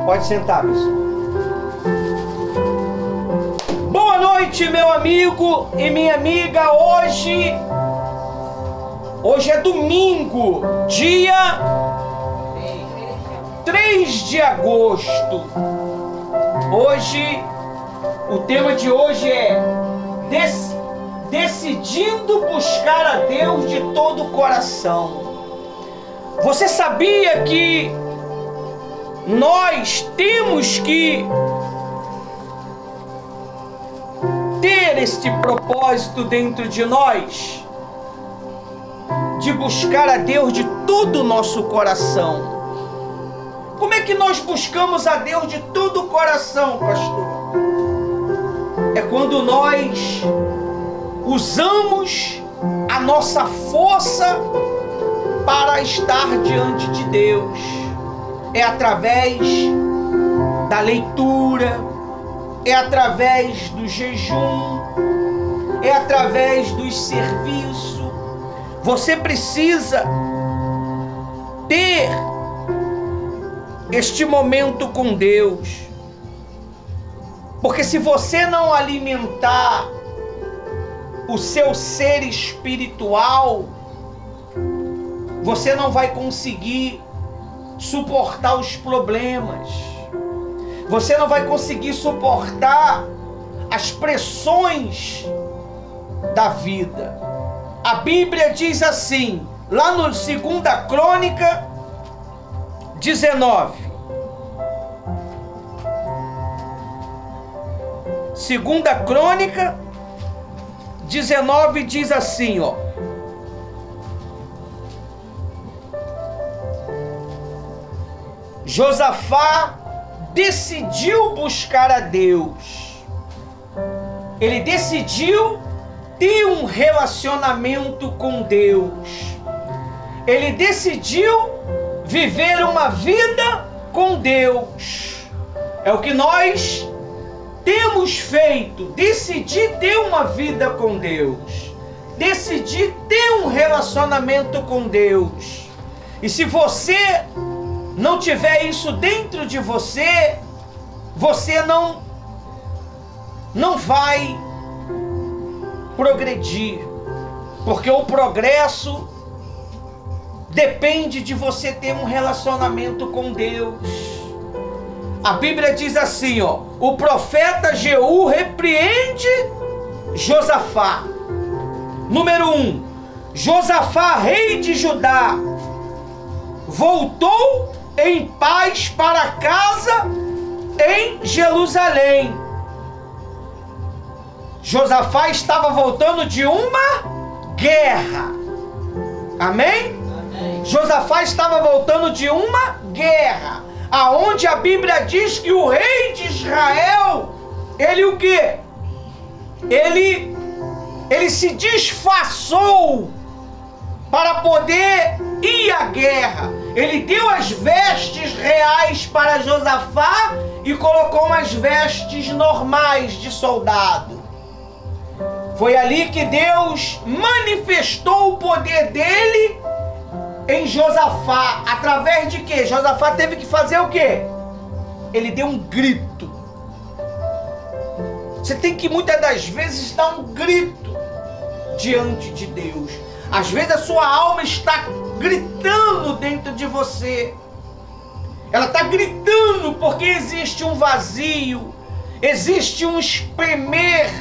Pode sentar, pessoal. Boa noite, meu amigo e minha amiga. Hoje é domingo, dia 3 de agosto. O tema de hoje é decidindo buscar a Deus de todo o coração. Você sabia que nós temos que ter este propósito dentro de nós, de buscar a Deus de todo o nosso coração? Como é que nós buscamos a Deus de todo o coração, pastor? É quando nós usamos a nossa força para estar diante de Deus. É através da leitura, é através do jejum, é através dos serviços. Você precisa ter este momento com Deus, porque se você não alimentar o seu ser espiritual, você não vai conseguir suportar os problemas, você não vai conseguir suportar as pressões da vida. A Bíblia diz assim, lá no 2 Crônica 19. 2 Crônica 19 diz assim, ó. Josafá decidiu buscar a Deus. Ele decidiu ter um relacionamento com Deus. Ele decidiu viver uma vida com Deus. É o que nós temos feito. Decidir ter uma vida com Deus. Decidir ter um relacionamento com Deus. E se você não tiver isso dentro de você, você não vai progredir, porque o progresso depende de você ter um relacionamento com Deus. A Bíblia diz assim, ó: o profeta Jeú repreende Josafá. Número 1, Josafá, rei de Judá, voltou em paz para casa em Jerusalém. Josafá estava voltando de uma guerra. Amém? Amém. Josafá estava voltando de uma guerra, aonde a Bíblia diz que o rei de Israel, ele o quê? Ele se disfarçou para poder ir à guerra. Ele deu as vestes reais para Josafá e colocou umas vestes normais de soldado. Foi ali que Deus manifestou o poder dele em Josafá. Através de quê? Josafá teve que fazer o quê? Ele deu um grito. Você tem que muitas das vezes dar um grito diante de Deus. Às vezes a sua alma está gritando dentro de você. Ela está gritando porque existe um vazio, existe um espremer.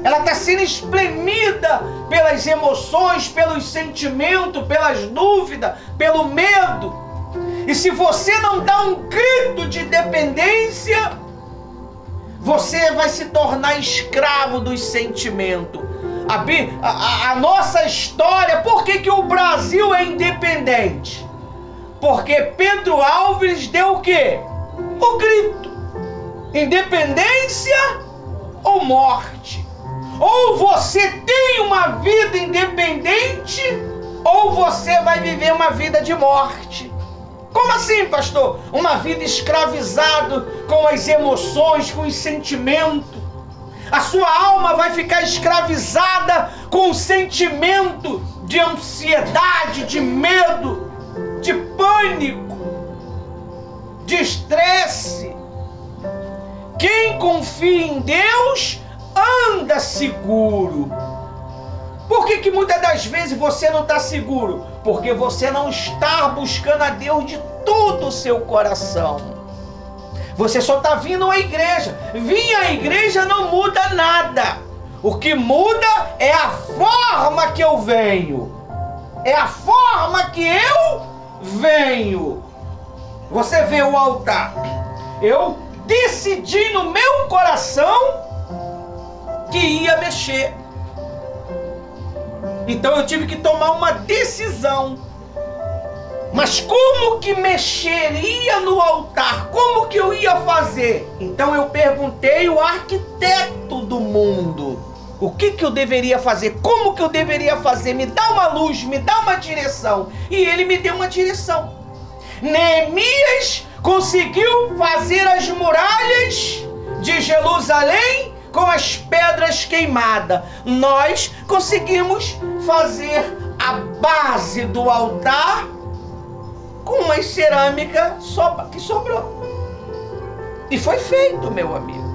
Ela está sendo espremida pelas emoções, pelos sentimentos, pelas dúvidas, pelo medo. E se você não dá um grito de dependência, você vai se tornar escravo dos sentimentos. A nossa história, por que o Brasil é independente? Porque Pedro Álvares deu o quê? O grito. Independência ou morte. Ou você tem uma vida independente, ou você vai viver uma vida de morte. Como assim, pastor? Uma vida escravizada com as emoções, com os sentimentos. A sua alma vai ficar escravizada com o sentimento de ansiedade, de medo, de pânico, de estresse. Quem confia em Deus anda seguro. Por que muitas das vezes você não está seguro? Porque você não está buscando a Deus de todo o seu coração. Você só está vindo à igreja. Vir à igreja não muda nada. O que muda é a forma que eu venho. É a forma que eu venho. Você vê o altar. Eu decidi no meu coração que ia mexer. Então eu tive que tomar uma decisão. Mas como que mexeria no altar? Como que eu ia fazer? Então eu perguntei ao arquiteto do mundo. O que eu deveria fazer? Como que eu deveria fazer? Me dá uma luz, me dá uma direção. E ele me deu uma direção. Neemias conseguiu fazer as muralhas de Jerusalém com as pedras queimadas. Nós conseguimos fazer a base do altar com uma cerâmica que sobrou. E foi feito, meu amigo.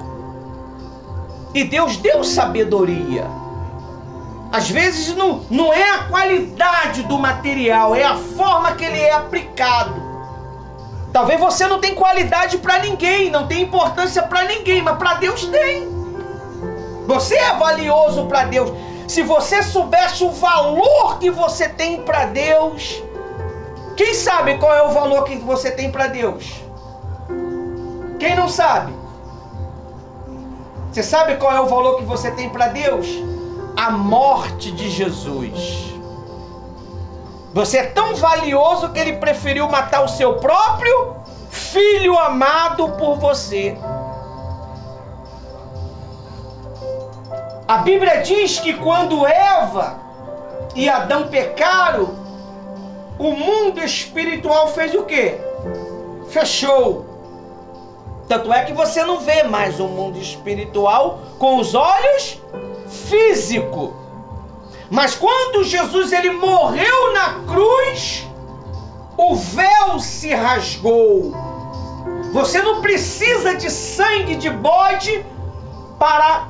E Deus deu sabedoria. Às vezes não é a qualidade do material, é a forma que ele é aplicado. Talvez você não tenha qualidade para ninguém, não tem importância para ninguém, mas para Deus tem. Você é valioso para Deus. Se você soubesse o valor que você tem para Deus, quem sabe qual é o valor que você tem para Deus? Quem não sabe? Você sabe qual é o valor que você tem para Deus? A morte de Jesus. Você é tão valioso que ele preferiu matar o seu próprio filho amado por você. A Bíblia diz que quando Eva e Adão pecaram, o mundo espiritual fez o quê? Fechou. Tanto é que você não vê mais o mundo espiritual com os olhos físicos. Mas quando Jesus ele morreu na cruz, o véu se rasgou. Você não precisa de sangue de bode para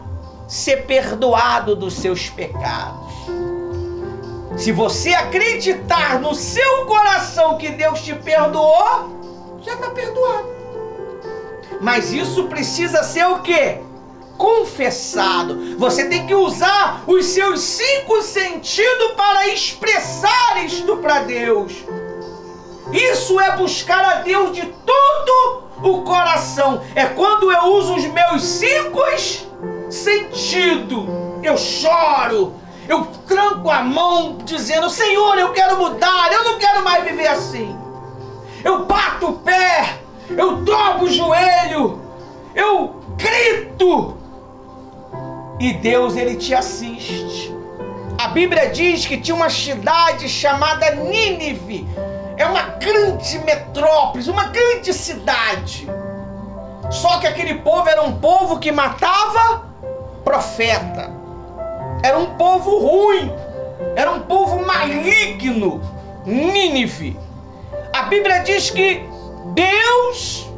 ser perdoado dos seus pecados. Se você acreditar no seu coração que Deus te perdoou, já está perdoado. Mas isso precisa ser o quê? Confessado. Você tem que usar os seus 5 sentidos para expressar isto para Deus. Isso é buscar a Deus de todo o coração. É quando eu uso os meus 5 sentidos. Eu choro, eu tranco a mão dizendo: Senhor, eu quero mudar, eu não quero mais viver assim. Eu bato o pé, eu dobro o joelho, eu grito. E Deus, ele te assiste. A Bíblia diz que tinha uma cidade chamada Nínive. É uma grande metrópole, uma grande cidade. Só que aquele povo era um povo que matava profeta. Era um povo ruim. Era um povo maligno. Nínive. A Bíblia diz que Deus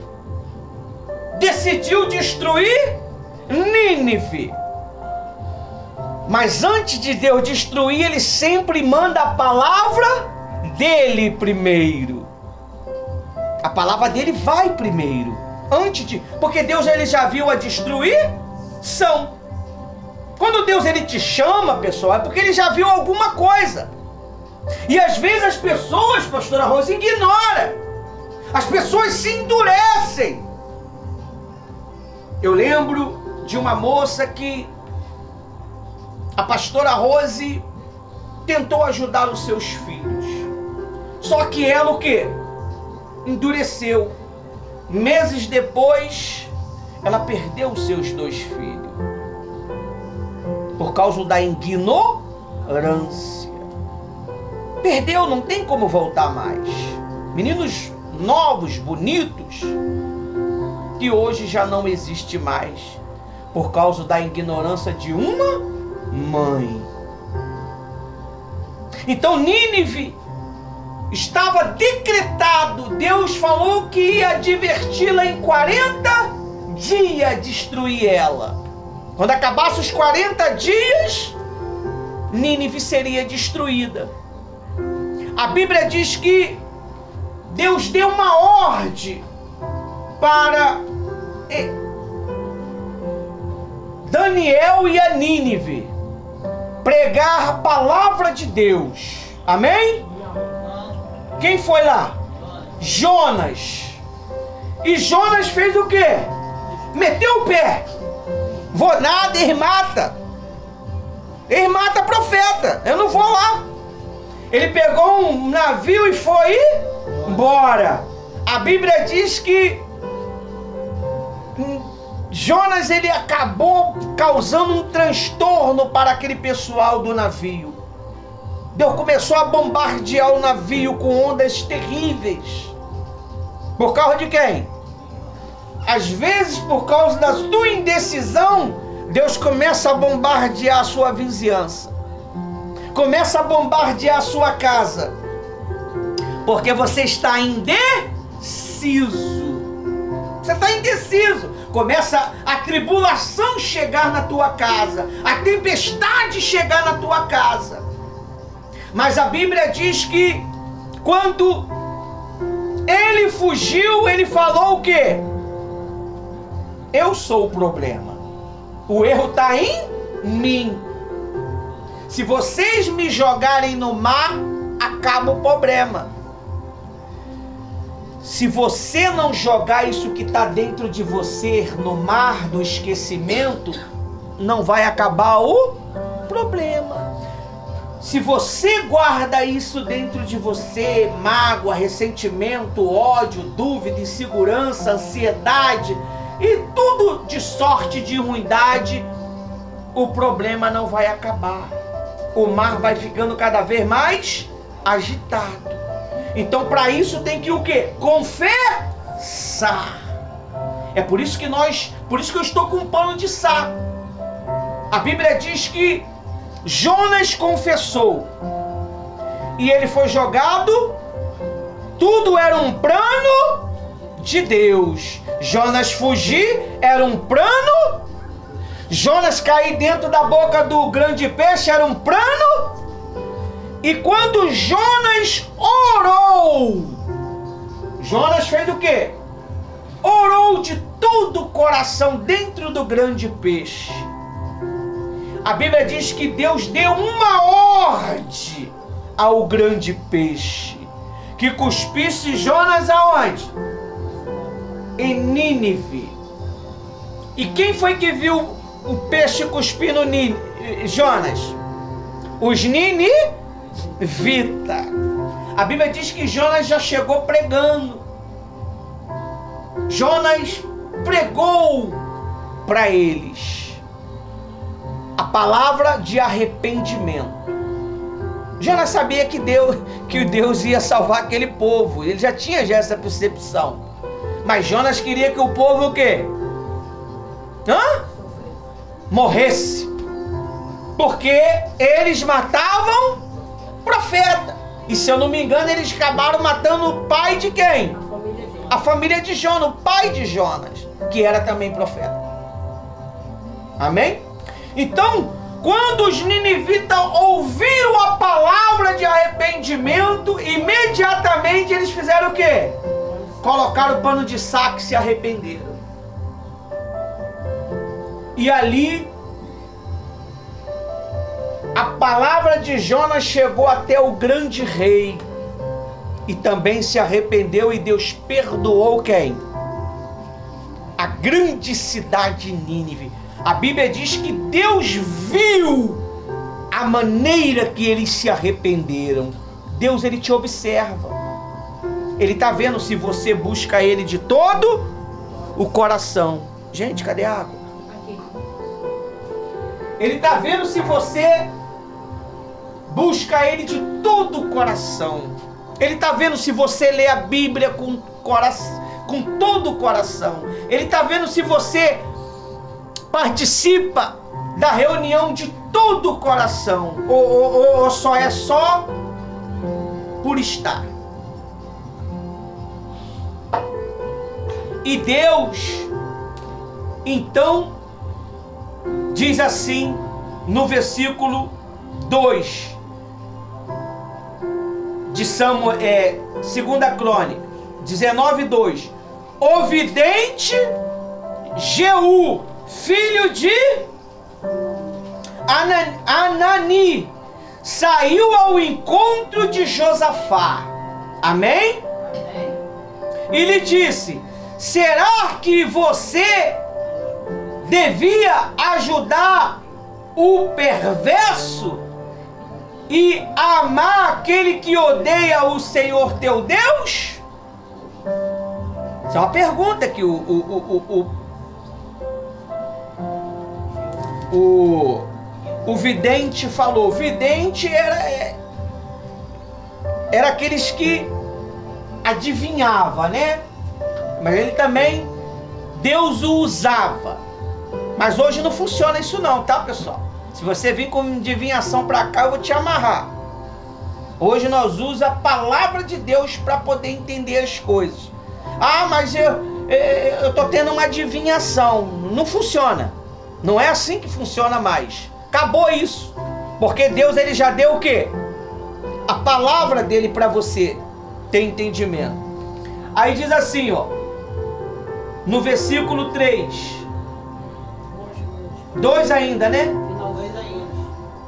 decidiu destruir Nínive. Mas antes de Deus destruir, ele sempre manda a palavra dele primeiro. A palavra dele vai primeiro. Porque Deus ele já viu a destruição. Quando Deus ele te chama, pessoal, é porque ele já viu alguma coisa. E às vezes as pessoas, pastora Rose, ignoram. As pessoas se endurecem. Eu lembro de uma moça que a pastora Rose tentou ajudar os seus filhos. Só que ela o quê? Endureceu. Meses depois, ela perdeu os seus 2 filhos. Por causa da ignorância. Perdeu, não tem como voltar mais. Meninos novos, bonitos, que hoje já não existe mais. Por causa da ignorância de uma mãe. Então Nínive estava decretado, Deus falou que ia adverti-la em 40 dias, destruir ela. Quando acabasse os 40 dias, Nínive seria destruída. A Bíblia diz que Deus deu uma ordem para Daniel e a Nínive pregar a palavra de Deus. Amém? Quem foi lá? Jonas. E Jonas fez o quê? Meteu o pé. Vou nada, eles matam. Eles matam profeta. Eu não vou lá. Ele pegou um navio e foi embora. A Bíblia diz que Jonas, ele acabou causando um transtorno para aquele pessoal do navio. Deus começou a bombardear o navio com ondas terríveis. Por causa de quem? Às vezes, por causa da sua indecisão, Deus começa a bombardear a sua vizinhança. Começa a bombardear a sua casa. Porque você está indeciso. Você está indeciso. Começa a tribulação chegar na tua casa. A tempestade chegar na tua casa. Mas a Bíblia diz que quando ele fugiu, ele falou o quê? Eu sou o problema. O erro está em mim. Se vocês me jogarem no mar, acaba o problema. Se você não jogar isso que está dentro de você no mar do esquecimento, não vai acabar o problema. Se você guarda isso dentro de você, mágoa, ressentimento, ódio, dúvida, insegurança, ansiedade e tudo de sorte, de ruindade, o problema não vai acabar. O mar vai ficando cada vez mais agitado. Então, para isso tem que o quê? Confessar. É por isso que eu estou com um pano de saco. A Bíblia diz que Jonas confessou e ele foi jogado. Tudo era um plano de Deus. Jonas fugir era um plano. Jonas cair dentro da boca do grande peixe era um plano. E quando Jonas orou, Jonas fez o quê? Orou de todo o coração dentro do grande peixe. A Bíblia diz que Deus deu uma ordem ao grande peixe, que cuspisse Jonas aonde? Em Nínive. E quem foi que viu o peixe cuspir no Jonas? Os ninivitas. A Bíblia diz que Jonas já chegou pregando. Jonas pregou para eles a palavra de arrependimento. Jonas sabia que Deus ia salvar aquele povo. Ele já tinha essa percepção. Mas Jonas queria que o povo o quê? Morresse. Porque eles matavam profeta. E se eu não me engano, eles acabaram matando o pai de quem? A família de Jonas, o pai de Jonas, que era também profeta. Amém? Então, quando os ninivitas ouviram a palavra de arrependimento, imediatamente eles fizeram o quê? Colocaram o pano de saco e se arrependeram. E ali, a palavra de Jonas chegou até o grande rei. E também se arrependeu e Deus perdoou quem? A grande cidade de Nínive. A Bíblia diz que Deus viu a maneira que eles se arrependeram. Deus, ele te observa. Ele está vendo se você busca ele de todo o coração. Gente, cadê a água? Aqui. Ele está vendo se você busca ele de todo o coração. Ele está vendo se você lê a Bíblia com todo o coração. Ele está vendo se você participa da reunião de todo o coração. Ou só por estar. E Deus, então, diz assim no versículo 2 de Samuel, 2 Crônica 19:2. O vidente Jeú, filho de Anani, saiu ao encontro de Josafá. Amém? E lhe disse: será que você devia ajudar o perverso e amar aquele que odeia o Senhor teu Deus? Isso é uma pergunta que o vidente falou. O vidente era aqueles que adivinhava, né? Mas ele também, Deus o usava. Mas hoje não funciona isso não, tá, pessoal? Se você vir com adivinhação para cá, eu vou te amarrar. Hoje nós usamos a palavra de Deus para poder entender as coisas. Ah, mas eu tô tendo uma adivinhação. Não funciona. Não é assim que funciona mais. Acabou isso. Porque Deus, ele já deu o quê? A palavra dele para você ter entendimento. Aí diz assim, ó, no versículo 3. 2 ainda, né?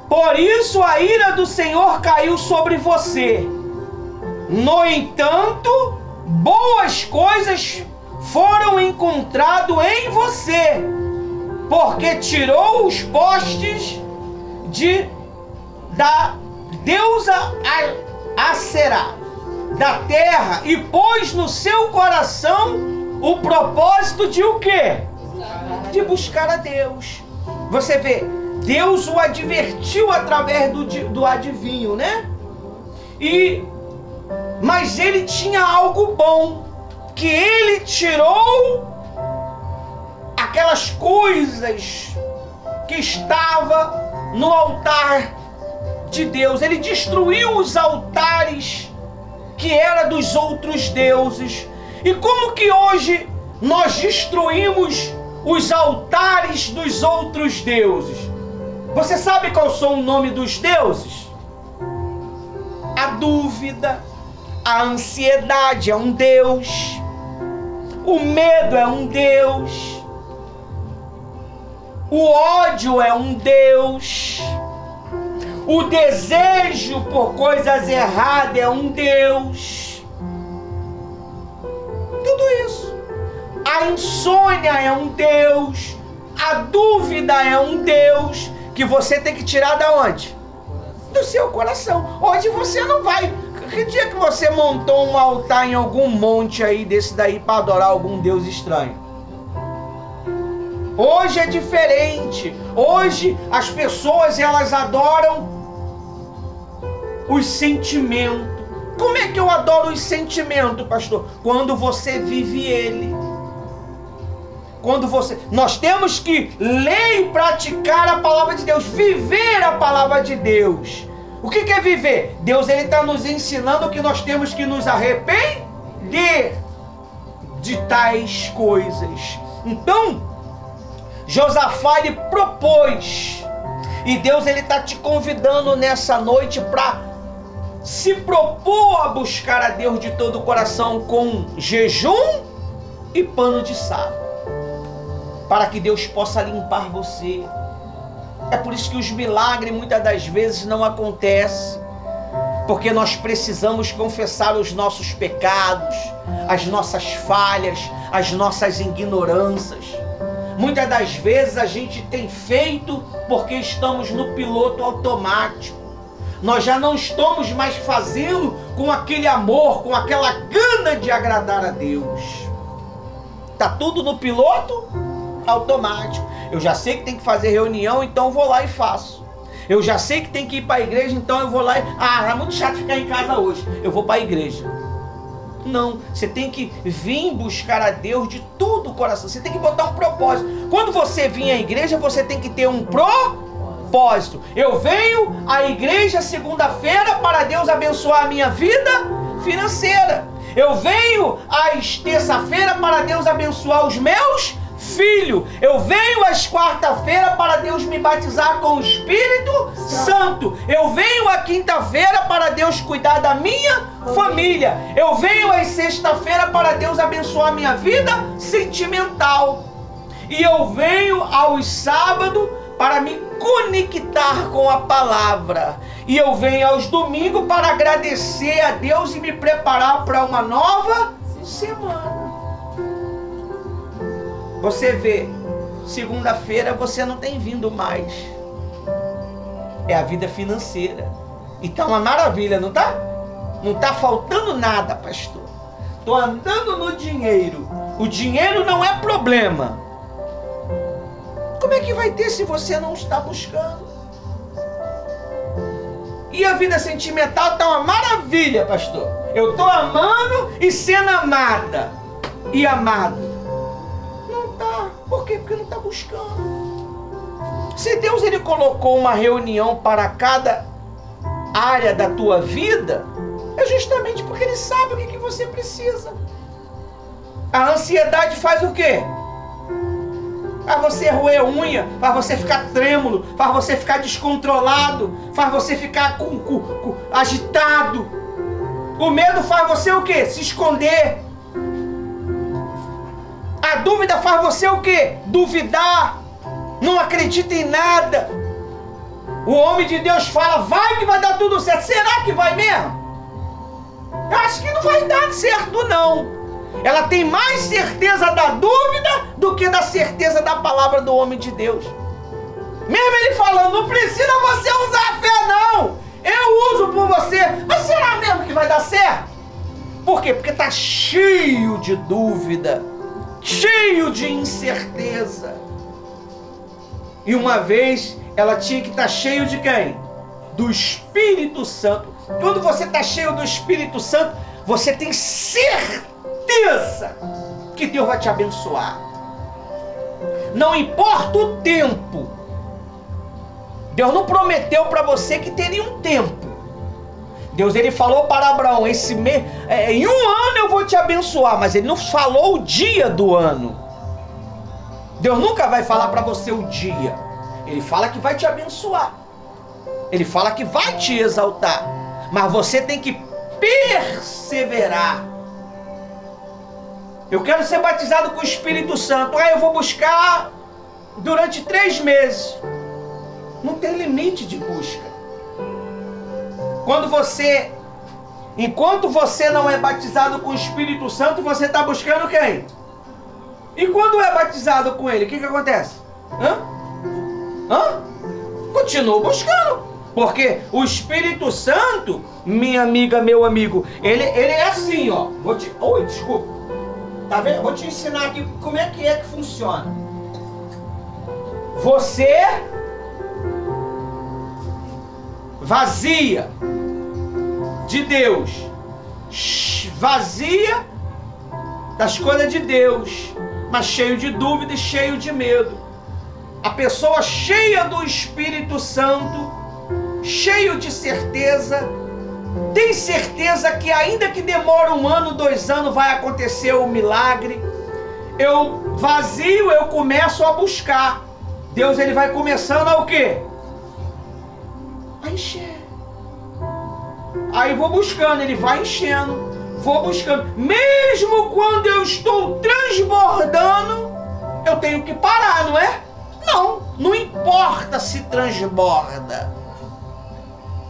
Por isso a ira do Senhor caiu sobre você. No entanto, boas coisas foram encontradas em você, porque tirou os postes da deusa Aserá da terra e pôs no seu coração o propósito de o quê? De buscar a Deus. Você vê, Deus o advertiu através do adivinho, né? Mas ele tinha algo bom, que ele tirou aquelas coisas que estavam no altar de Deus. Ele destruiu os altares que eram dos outros deuses. E como que hoje nós destruímos os altares dos outros deuses? Você sabe qual são o nome dos deuses? A dúvida, a ansiedade é um deus, o medo é um deus, o ódio é um deus, o desejo por coisas erradas é um deus. Tudo isso. A insônia é um deus, a dúvida é um deus, que você tem que tirar da onde? Do seu coração. Hoje você não vai. Que dia que você montou um altar em algum monte aí desse daí para adorar algum deus estranho? Hoje é diferente. Hoje as pessoas, elas adoram os sentimentos. Como é que eu adoro os sentimentos, pastor? Quando você vive ele. Nós temos que ler e praticar a palavra de Deus, viver a palavra de Deus. O que é viver? Deus, ele está nos ensinando que nós temos que nos arrepender de tais coisas. Então, Josafá, ele propôs, e Deus, ele está te convidando nessa noite para se propor a buscar a Deus de todo o coração com jejum e pano de saco, para que Deus possa limpar você. É por isso que os milagres muitas das vezes não acontecem, porque nós precisamos confessar os nossos pecados, as nossas falhas, as nossas ignorâncias. Muitas das vezes a gente tem feito porque estamos no piloto automático. Nós já não estamos mais fazendo com aquele amor, com aquela gana de agradar a Deus. Está tudo no piloto automático. Eu já sei que tem que fazer reunião, então eu vou lá e faço. Eu já sei que tem que ir para a igreja, então eu vou lá e... é muito chato ficar em casa hoje. Eu vou para a igreja. Não, você tem que vir buscar a Deus de todo o coração. Você tem que botar um propósito. Quando você vir à igreja, você tem que ter um propósito. Eu venho à igreja segunda-feira para Deus abençoar a minha vida financeira. Eu venho às terça-feira para Deus abençoar os meus filhos. Eu venho às quarta-feira para Deus me batizar com o Espírito Santo. Eu venho à quinta-feira para Deus cuidar da minha família. Eu venho às sexta-feira para Deus abençoar a minha vida sentimental. E eu venho aos sábados para me conectar com a palavra. E eu venho aos domingos para agradecer a Deus e me preparar para uma nova semana. Você vê, segunda-feira você não tem vindo mais. É a vida financeira. E tá uma maravilha, não tá? Não tá faltando nada, pastor. Tô andando no dinheiro. O dinheiro não é problema. Como é que vai ter se você não está buscando? E a vida sentimental tá uma maravilha, pastor. Eu tô amando e sendo amada. E amado. Não tá. Por quê? Porque não tá buscando. Se Deus ele colocou uma reunião para cada área da tua vida, é justamente porque Ele sabe o que você precisa. A ansiedade faz o quê? Faz você roer unha, faz você ficar trêmulo, faz você ficar descontrolado, faz você ficar agitado. O medo faz você o quê? Se esconder. A dúvida faz você o quê? Duvidar. Não acredita em nada. O homem de Deus fala, vai que vai dar tudo certo. Será que vai mesmo? Eu acho que não vai dar certo, não. Ela tem mais certeza da dúvida do que da certeza da palavra do homem de Deus. Mesmo ele falando, não precisa você usar a fé, não. Eu uso por você. Mas será mesmo que vai dar certo? Por quê? Porque está cheio de dúvida, cheio de incerteza. E uma vez ela tinha que estar cheio de quem? Do Espírito Santo. Quando você está cheio do Espírito Santo, você tem certeza que Deus vai te abençoar. Não importa o tempo. Deus não prometeu para você que teria um tempo. Deus ele falou para Abraão, em um ano eu vou te abençoar, mas ele não falou o dia do ano. Deus nunca vai falar para você o dia. Ele fala que vai te abençoar. Ele fala que vai te exaltar. Mas você tem que perseverar. Eu quero ser batizado com o Espírito Santo. Eu vou buscar durante 3 meses. Não tem limite de busca. Enquanto você não é batizado com o Espírito Santo, você está buscando quem? E quando é batizado com ele, o que acontece? Continua buscando. Porque o Espírito Santo, minha amiga, meu amigo, ele é assim, ó. Oi, desculpa. Tá vendo? Vou te ensinar aqui como é que funciona. Você vazia de Deus, vazia das coisas de Deus, mas cheio de dúvida e cheio de medo. A pessoa cheia do Espírito Santo, cheio de certeza, tem certeza que ainda que demore 1 ano, 2 anos, vai acontecer o milagre. Eu vazio, eu começo a buscar. Deus ele vai começando a o quê? A encher. Aí vou buscando, ele vai enchendo. Vou buscando. Mesmo quando eu estou transbordando, eu tenho que parar, não é? Não importa se transborda.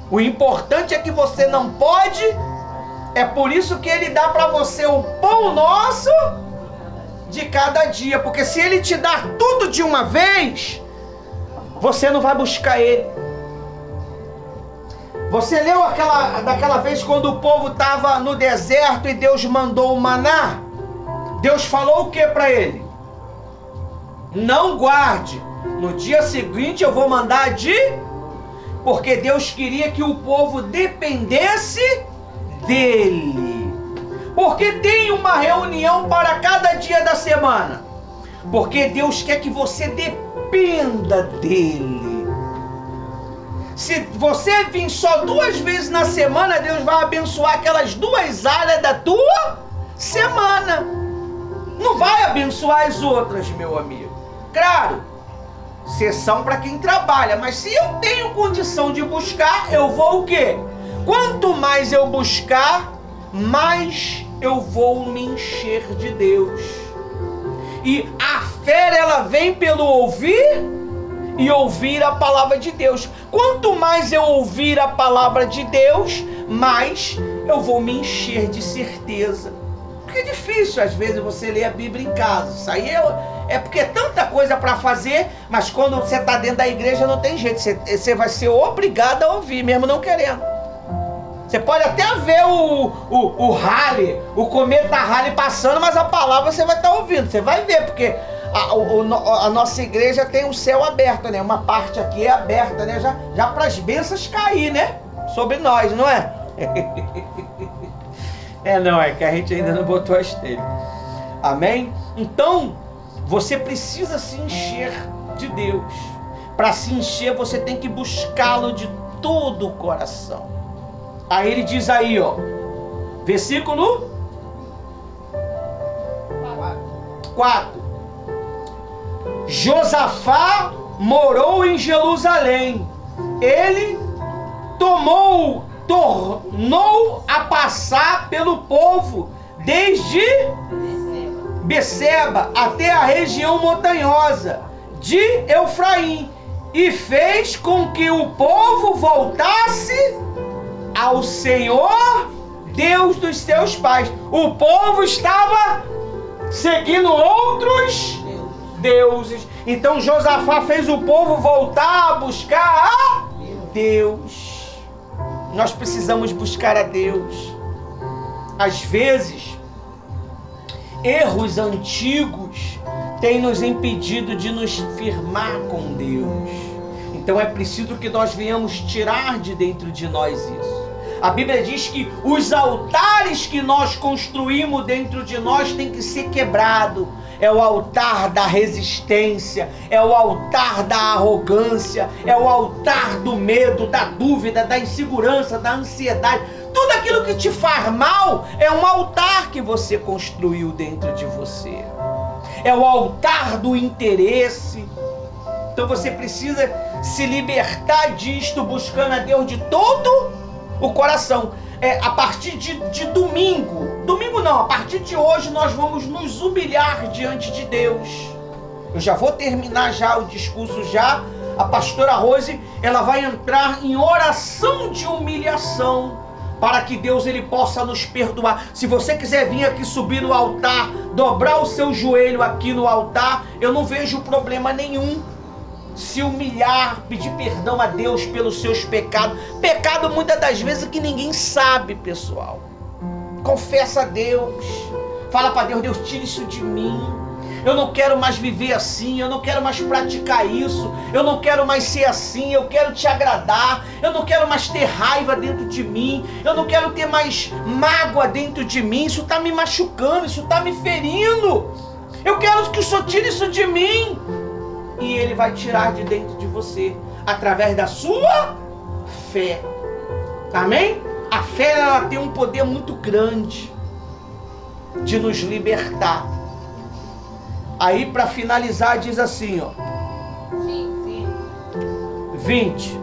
O importante é que você não pode. É por isso que ele dá para você o pão nosso de cada dia. Porque se ele te dar tudo de uma vez, você não vai buscar ele. Você leu daquela vez quando o povo estava no deserto e Deus mandou o maná? Deus falou o que para ele? Não guarde. No dia seguinte eu vou mandar porque Deus queria que o povo dependesse dele. Porque tem uma reunião para cada dia da semana. Porque Deus quer que você dependa dele. Se você vir só 2 vezes na semana, Deus vai abençoar aquelas 2 áreas da tua semana. Não vai abençoar as outras, meu amigo. Claro, exceção para quem trabalha, mas se eu tenho condição de buscar, eu vou o quê? Quanto mais eu buscar, mais eu vou me encher de Deus. E a fé, ela vem pelo ouvir e ouvir a palavra de Deus. Quanto mais eu ouvir a palavra de Deus, mais eu vou me encher de certeza. Porque é difícil às vezes você ler a Bíblia em casa. Isso aí é porque é tanta coisa para fazer, mas quando você está dentro da igreja não tem jeito. Você vai ser obrigado a ouvir, mesmo não querendo. Você pode até ver o Halley, o cometa Halley passando, mas a palavra você vai estar ouvindo. Você vai ver, porque a nossa igreja tem o céu aberto, né? Uma parte aqui é aberta, né? Já para as bênçãos cair, né? Sobre nós, não é? Não, é que a gente ainda não botou as telhas. Amém? Então, você precisa se encher de Deus. Para se encher, você tem que buscá-lo de todo o coração. Aí ele diz aí, ó, versículo 4. Josafá morou em Jerusalém. Ele tornou a passar pelo povo desde Beceba até a região montanhosa de Eufraim, e fez com que o povo voltasse ao Senhor Deus dos seus pais. O povo estava seguindo outros deuses. Então Josafá fez o povo voltar a buscar a Deus. Nós precisamos buscar a Deus. Às vezes, erros antigos têm nos impedido de nos firmar com Deus. Então é preciso que nós venhamos tirar de dentro de nós isso. A Bíblia diz que os altares que nós construímos dentro de nós têm que ser quebrados. É o altar da resistência, é o altar da arrogância, é o altar do medo, da dúvida, da insegurança, da ansiedade. Tudo aquilo que te faz mal é um altar que você construiu dentro de você. É o altar do interesse. Então você precisa se libertar disto, buscando a Deus de todo o coração. A partir de domingo não, a partir de hoje nós vamos nos humilhar diante de Deus. Eu já vou terminar já o discurso já. A pastora Rose, ela vai entrar em oração de humilhação, para que Deus ele possa nos perdoar. Se você quiser vir aqui subir no altar, dobrar o seu joelho aqui no altar, eu não vejo problema nenhum. Se humilhar, pedir perdão a Deus pelos seus pecados. Pecado muitas das vezes que ninguém sabe, pessoal. Confessa a Deus. Fala para Deus, Deus, tira isso de mim. Eu não quero mais viver assim, eu não quero mais praticar isso, eu não quero mais ser assim, eu quero te agradar, eu não quero mais ter raiva dentro de mim, eu não quero ter mais mágoa dentro de mim, isso está me machucando, isso está me ferindo. Eu quero que o Senhor tire isso de mim. E Ele vai tirar de dentro de você, através da sua fé. Amém? A fé, ela tem um poder muito grande de nos libertar. Aí, para finalizar, diz assim, ó. 20.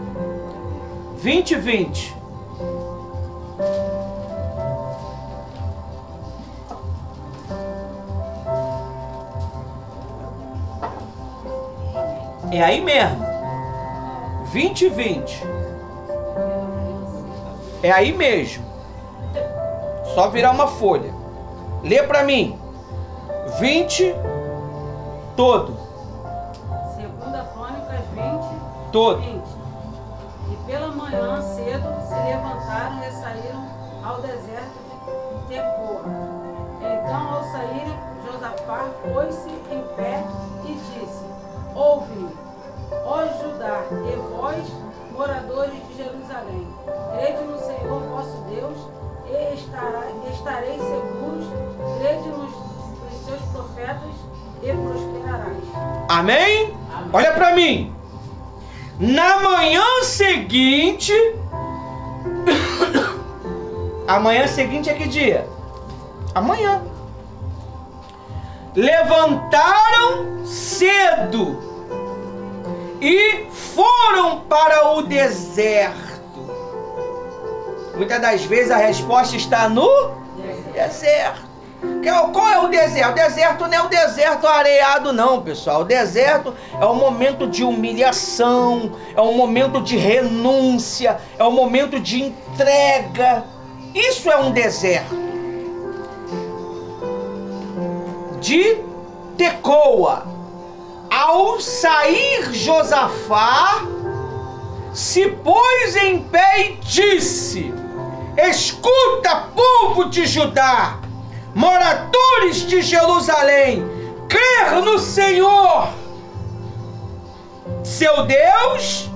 É aí mesmo. 20. É aí mesmo. Só virar uma folha. Lê para mim. 20 todo. Segunda Crônicas 20. Todo. 20. E pela manhã cedo se levantaram e saíram ao deserto de Tecoa. Então, ao saírem, Josafá pôs-se em pé e disse: Ouve-me, ó Judá, e vós, moradores de Jerusalém, crede no Senhor vosso Deus, e estareis seguros, crede nos seus profetas, e prosperarás. Amém? Olha para mim. Na manhã seguinte... Amanhã seguinte é que dia? Amanhã. Levantaram cedo e foram para o deserto. Muitas das vezes a resposta está no deserto. Qual é o deserto? O deserto não é o deserto areado não, pessoal. O deserto é um momento de humilhação, é um momento de renúncia, é um momento de entrega. Isso é um deserto. De Tecoa. Ao sair Josafá, se pôs em pé e disse: escuta, povo de Judá, moradores de Jerusalém, crer no Senhor, seu Deus,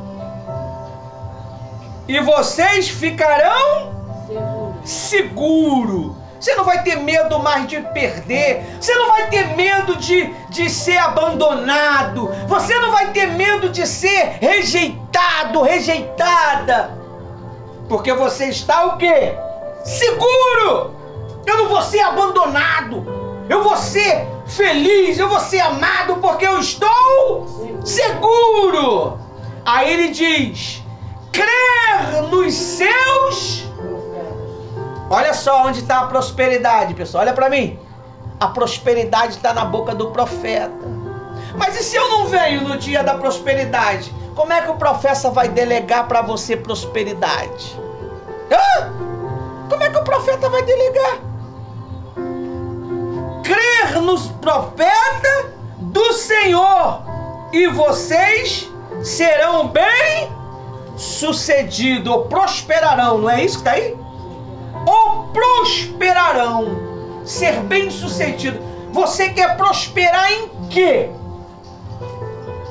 e vocês ficarão seguros. Você não vai ter medo mais de perder. Você não vai ter medo de ser abandonado. Você não vai ter medo de ser rejeitado, rejeitada. Porque você está o quê? Seguro. Eu não vou ser abandonado. Eu vou ser feliz. Eu vou ser amado porque eu estou seguro. Aí ele diz: crer nos seus... Olha só onde está a prosperidade, pessoal. Olha para mim. A prosperidade está na boca do profeta. Mas e se eu não venho no dia da prosperidade? Como é que o profeta vai delegar para você prosperidade? Como é que o profeta vai delegar? Crer nos profetas do Senhor e vocês serão bem-sucedidos ou prosperarão. Não é isso que está aí? Ou prosperarão, ser bem-sucedido. Você quer prosperar em quê?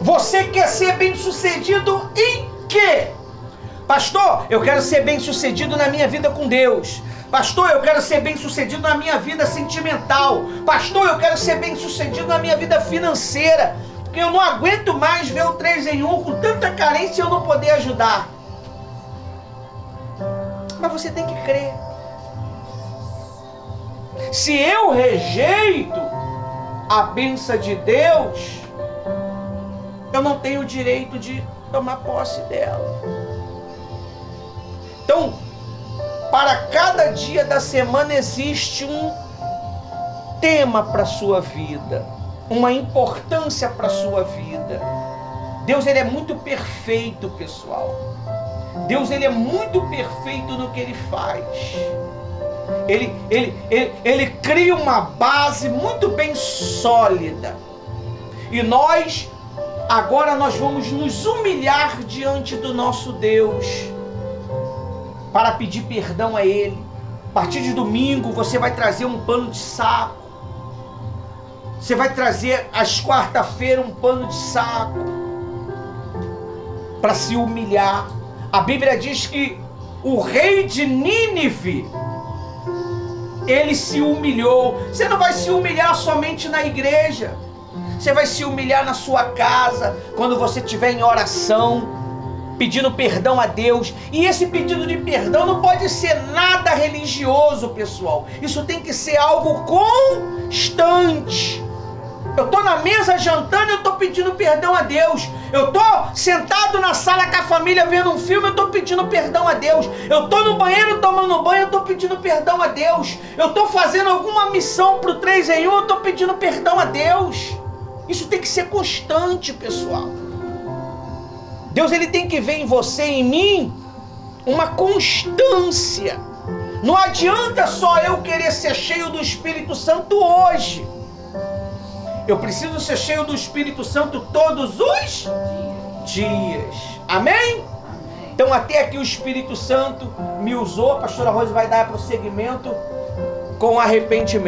Você quer ser bem-sucedido em quê? Pastor, eu quero ser bem-sucedido na minha vida com Deus. Pastor, eu quero ser bem-sucedido na minha vida sentimental. Pastor, eu quero ser bem-sucedido na minha vida financeira. Porque eu não aguento mais ver o 3 em 1 com tanta carência e eu não poder ajudar. Mas você tem que crer. Se eu rejeito a bênção de Deus, eu não tenho o direito de tomar posse dela. Então, para cada dia da semana existe um tema para a sua vida, uma importância para a sua vida. Deus, ele é muito perfeito, pessoal. Deus, ele é muito perfeito no que ele faz. Ele cria uma base muito bem sólida. E agora nós vamos nos humilhar diante do nosso Deus para pedir perdão a Ele. A partir de domingo você vai trazer um pano de saco. Você vai trazer às quarta-feira um pano de saco para se humilhar. A Bíblia diz que o rei de Nínive, ele se humilhou. Você não vai se humilhar somente na igreja. Você vai se humilhar na sua casa, quando você estiver em oração, pedindo perdão a Deus. E esse pedido de perdão não pode ser nada religioso, pessoal. Isso tem que ser algo constante. Eu estou na mesa jantando, eu estou pedindo perdão a Deus. Eu estou sentado na sala com a família vendo um filme, eu estou pedindo perdão a Deus. Eu estou no banheiro tomando banho, eu estou pedindo perdão a Deus. Eu estou fazendo alguma missão para o 3 em 1, eu estou pedindo perdão a Deus. Isso tem que ser constante, pessoal. Deus, ele tem que ver em você e em mim uma constância. Não adianta só eu querer ser cheio do Espírito Santo hoje. Eu preciso ser cheio do Espírito Santo todos os dias. Amém? Então até aqui o Espírito Santo me usou. A pastora Rose vai dar prosseguimento com arrependimento.